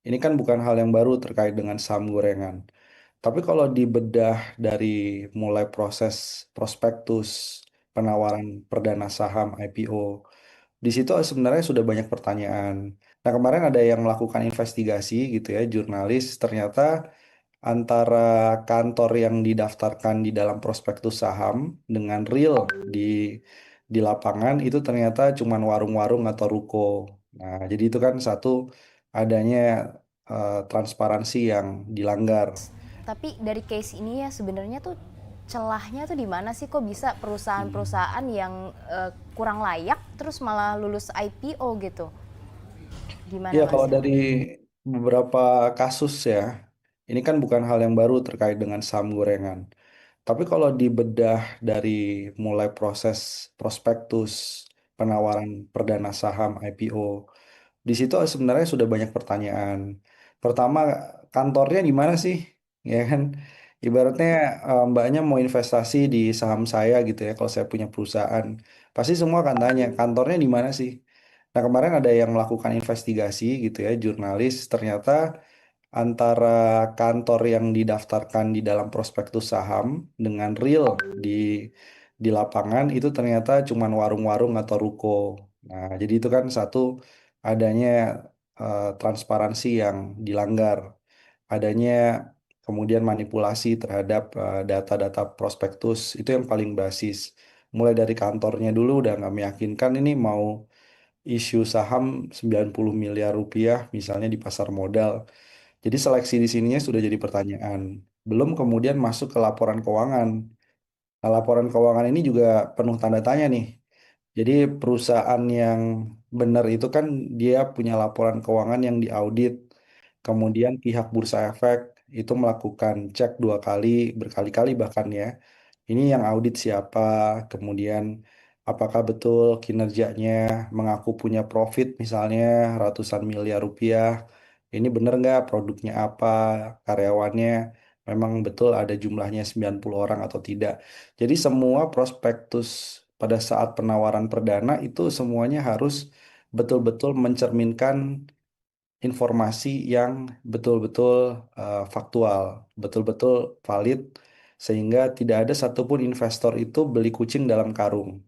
Ini kan bukan hal yang baru terkait dengan saham gorengan. Tapi kalau dibedah dari mulai proses prospektus, penawaran perdana saham IPO, di situ sebenarnya sudah banyak pertanyaan. Nah, kemarin ada yang melakukan investigasi gitu ya, jurnalis, ternyata antara kantor yang didaftarkan di dalam prospektus saham dengan real di di lapangan itu ternyata cuma warung-warung atau ruko. Nah, jadi itu kan satu adanya transparansi yang dilanggar. Tapi dari case ini ya sebenarnya tuh celahnya tuh di mana sih, kok bisa perusahaan-perusahaan yang kurang layak terus malah lulus IPO gitu? Ya, Gimana kalau Masnya? dari beberapa kasus ya, ini kan bukan hal yang baru terkait dengan saham gorengan. Tapi kalau dibedah dari mulai proses prospektus, penawaran perdana saham IPO, di situ sebenarnya sudah banyak pertanyaan. Pertama, kantornya di mana sih? Ya kan, ibaratnya mbaknya mau investasi di saham saya gitu ya, kalau saya punya perusahaan, pasti semua akan tanya, kantornya di mana sih? Nah, kemarin ada yang melakukan investigasi gitu ya, jurnalis, ternyata antara kantor yang didaftarkan di dalam prospektus saham dengan real di di lapangan itu ternyata cuma warung-warung atau ruko. Nah, jadi itu kan satu adanya transparansi yang dilanggar, adanya kemudian manipulasi terhadap data-data prospektus itu yang paling basis. Mulai dari kantornya dulu udah nggak meyakinkan ini mau isu saham 90 miliar rupiah misalnya di pasar modal. Jadi seleksi di sininya sudah jadi pertanyaan. Belum kemudian masuk ke laporan keuangan. Nah, laporan keuangan ini juga penuh tanda tanya nih. Jadi perusahaan yang benar itu kan dia punya laporan keuangan yang diaudit. Kemudian pihak Bursa Efek itu melakukan cek dua kali, berkali-kali bahkan ya. Ini yang audit siapa, kemudian apakah betul kinerjanya mengaku punya profit misalnya ratusan miliar rupiah. Ini benar nggak produknya apa, karyawannya memang betul ada jumlahnya 90 orang atau tidak. Jadi semua prospektus pada saat penawaran perdana itu semuanya harus betul-betul mencerminkan informasi yang betul-betul faktual, betul-betul valid, sehingga tidak ada satupun investor itu beli kucing dalam karung.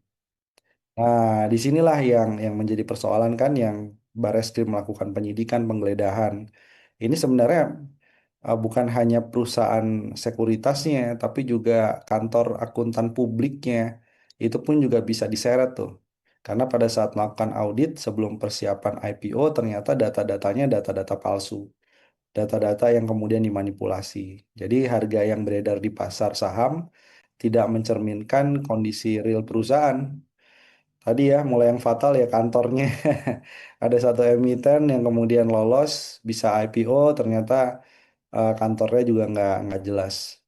Nah, disinilah yang menjadi persoalan kan yang Bareskrim melakukan penyidikan, penggeledahan. Ini sebenarnya bukan hanya perusahaan sekuritasnya, tapi juga kantor akuntan publiknya. Itu pun juga bisa diseret tuh. Karena pada saat melakukan audit sebelum persiapan IPO, ternyata data-datanya data-data palsu. Data-data yang kemudian dimanipulasi. Jadi harga yang beredar di pasar saham tidak mencerminkan kondisi real perusahaan. Tadi ya, mulai yang fatal ya kantornya. Ada satu emiten yang kemudian lolos, bisa IPO, ternyata kantornya juga nggak jelas.